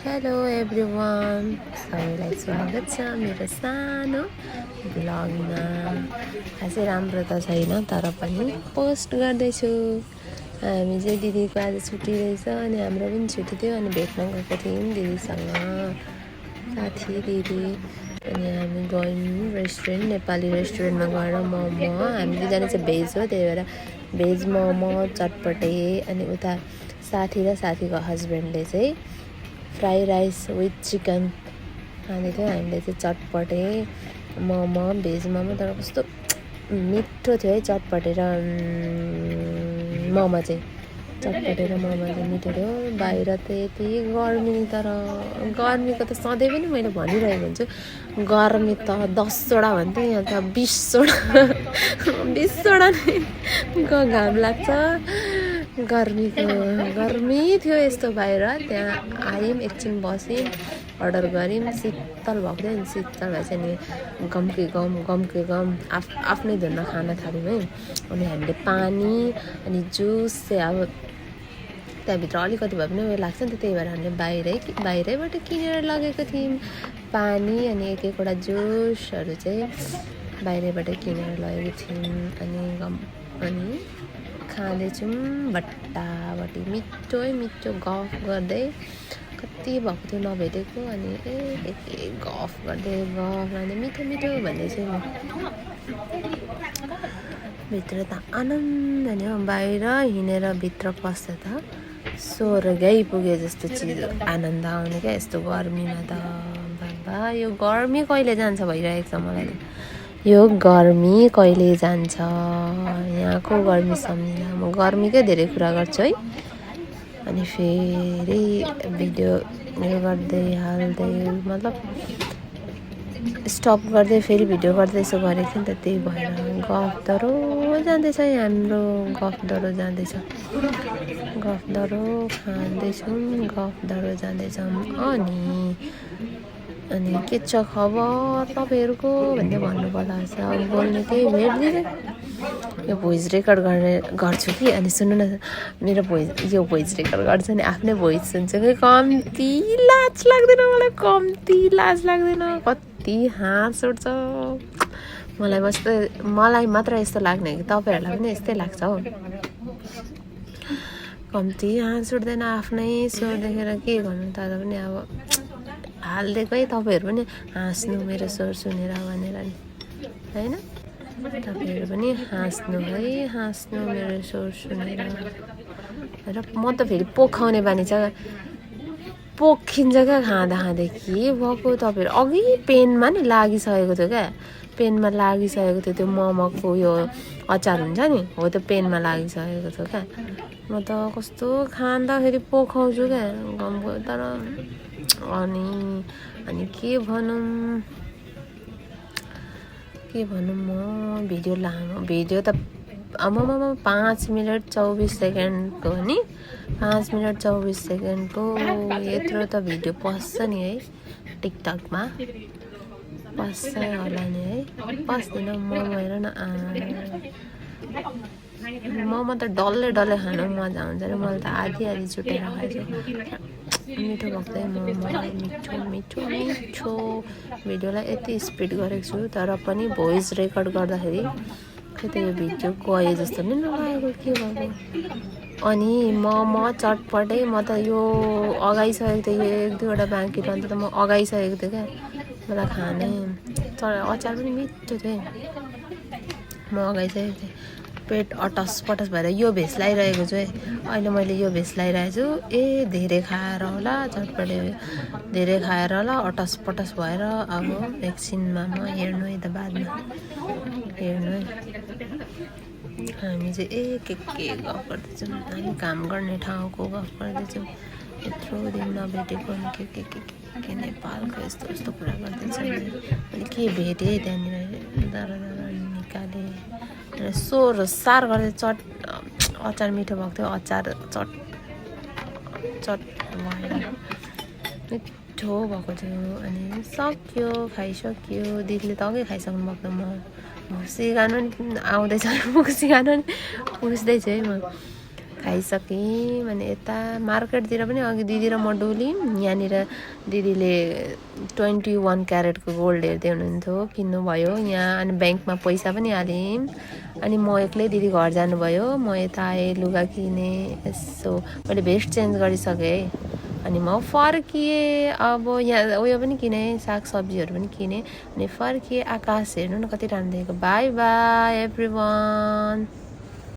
Hello everyone, सबैलाई स्वागत छ मेरो सानो भ्लगमा। खासै राम्रो त छैन तर पनि पोस्ट गर्दैछु। हामी चाहिँ दिदीको आज छुट्टी रहेछ अनि हाम्रो पनि छुट्टी थियो अनि भेट्न गएको थियौँ दिदीसँग, साथी दिदी। अनि हामी गयौँ रेस्टुरेन्ट, नेपाली रेस्टुरेन्टमा गएर मोमो, हामी दुईजना चाहिँ भेज हो त्यही भएर भेज मोमो चटपटे, अनि उता साथी र साथीको हस्बेन्डले चाहिँ फ्राई राइस विथ चिकन खाँदै थियो। हामीले चाहिँ चटपटे मोमो, भेज मोमो, तर कस्तो मिठो थियो है चटपटे र मोमो चाहिँ। चटपटे र मोमो चाहिँ मिठो थियो। बाहिर त यति गर्मी, तर गर्मीको त सधैँ पनि मैले भनिरहेको हुन्छु, गर्मी त 10वटा भन्थ्यो, यहाँ त 20वटा नै घाम लाग्छ। गर्मी थियो यस्तो बाहिर। त्यहाँ आयौँ, एकछिन बस्यौँ, अर्डर गऱ्यौँ, शीतल भएको थियो। अनि शीतल भएछ नि गम आफ्नै धुनमा खान थाल्यौँ है। अनि हामीले पानी अनि जुस चाहिँ अब त्यहाँभित्र अलिकति भए पनि उयो लाग्छ नि त, त्यही भएर हामीले बाहिरैबाट किनेर लगेको थियौँ। पानी अनि एकवटा जुसहरू चाहिँ बाहिरबाट किनेर लगेको थियौँ। अनि खाँदैछौँ बट्टाबट्टी, मिठो गफ गर्दै। कति भएको थियो नभेटेको, अनि गफ गर्दै मिठो भन्दै चाहिँ म भित्र त आनन्द नि हो। बाहिर हिँडेर भित्र पस्दा त स्वर्गै पुगे जस्तो चिज आनन्द आउने क्या यस्तो गर्मीमा त। बाबा यो गर्मी कहिले जान्छ भइरहेको छ मलाई त। यो गर्मी कहिले जान्छ, यहाँको गर्मी सम्झिँदा म गर्मीकै धेरै कुरा गर्छु है। अनि फेरि भिडियो गर्दै हाल्दै, मतलब स्टप गर्दै फेरि भिडियो गर्दै यसो गरेको थिएँ नि त, त्यही भएर गफ दह्रो जाँदैछ हाम्रो, गफ दह्रो जाँदैछ, गफ दह्रो खाँदैछौँ, गफ दह्रो जाँदैछौँ। अनि के छ खबर तपाईँहरूको भन्दै भन्नु पर्ला छ, बोल्ने केही भेट्दिनँ। यो भोइस रेकर्ड गर्छु कि, अनि सुन्नु न, मेरो यो भोइस रेकर्ड गर्छ नि आफ्नै भोइस सुन्छु कि कम्ती लाज लाग्दैन मलाई, कम्ती लाज लाग्दैन। कति हाँस उठ्छ मलाई मात्र यस्तो लाग्ने कि तपाईँहरूलाई पनि यस्तै लाग्छ हौ। कम्ती हाँस उठ्दैन आफ्नै स्वर देखेर, के गर्नु तर पनि अब हालिदिएकै तपाईँहरू पनि हाँस्नु मेरो स्वर सुनेर भनेर नि, होइन? तपाईँहरू पनि हाँस्नु है, हाँस्नु मेरो स्वर सुनेर। र म त फेरि पोखाउने बानी छ, पोखिन्छ क्या खाँदा के भएको। तपाईँहरू अघि पेनमा नि लागिसकेको थियो क्या, पेनमा लागिसकेको थियो त्यो मोमोको यो अचार हुन्छ नि, हो त्यो पेनमा लागिसकेको थियो क्या। म त कस्तो खाँदाखेरि पोखाउँछु क्या गमको, तर अनि के भनौँ म। भिडियो त 5 मिनट 24 सेकेन्डको हो नि, 5 मिनट 24 सेकेन्डको यत्रो त भिडियो पस्छ नि है टिकटकमा, पस्छ होला नि है। पस्दैन मोमो, हेर न मोमो त डल्लै खानु मजा आउँछ र मैले त आधी छुटेर खाएछु। मिठो भएको थियो मोमो, मिठो। भिडियोलाई यति स्पिड गरेको छु तर पनि भोइस रेकर्ड गर्दाखेरि खै त यो भिडियो गए जस्तो नि नलागेको, के भएको। अनि मोमो चटपटै म त यो अगाइसकेको थिएँ, यो 1-2वटा बाँकी रहन्छ त म अगाइसकेको थिएँ क्या मलाई खाने। अचार पनि मिठो थियो, म अगाइसकेको थिएँ। पेट अटसपटस भएर यो भेष लगाइरहेको छु है अहिले, मैले यो भेष लगाइरहेको छु। धेरै खाएर होला, चटपटे धेरै खाएर होला, अटसपटस भएर अब एकछिनमा म हेर्नु है त, बादमा हेर्नु है। हामी चाहिँ के गफ गर्दैछौँ, हामी काम गर्ने ठाउँको गफ गर्दैछौँ। यत्रो दिन नभेटेको अनि के नेपालको यस्तो कुरा गर्दैछ। मैले के भेटेँ त्यहाँनिर, दारा निकालेँ र सार गर्दै अचार मिठो भएको थियो। अचार चट भएर मिठो भएको थियो। अनि सक्यो, खाइसक्यो। दिदीले त अघि खाइसक्नु भएको, म सिकाउनु नि आउँदैछ, सिकाउनु नि पुस्दैछु है म। खाइसकेँ। अनि यता मार्केटतिर पनि अघि दिदी र म डुल्यौँ। यहाँनिर दिदीले 21 क्यारेटको गोल्ड हेर्दै हुनुहुन्थ्यो, किन्नुभयो यहाँ। अनि ब्याङ्कमा पैसा पनि हाल्यौँ। अनि म एक्लै दिदी घर जानुभयो, म यता आएँ, लुगा किनेँ। यसो मैले भेस्ट चेन्ज गरिसकेँ अनि म फर्किएँ। अब यहाँ उयो पनि किनेँ, सागसब्जीहरू पनि किनेँ अनि फर्किएँ। आकाश हेर्नु न कति राम्रो देखेको। By by everyone.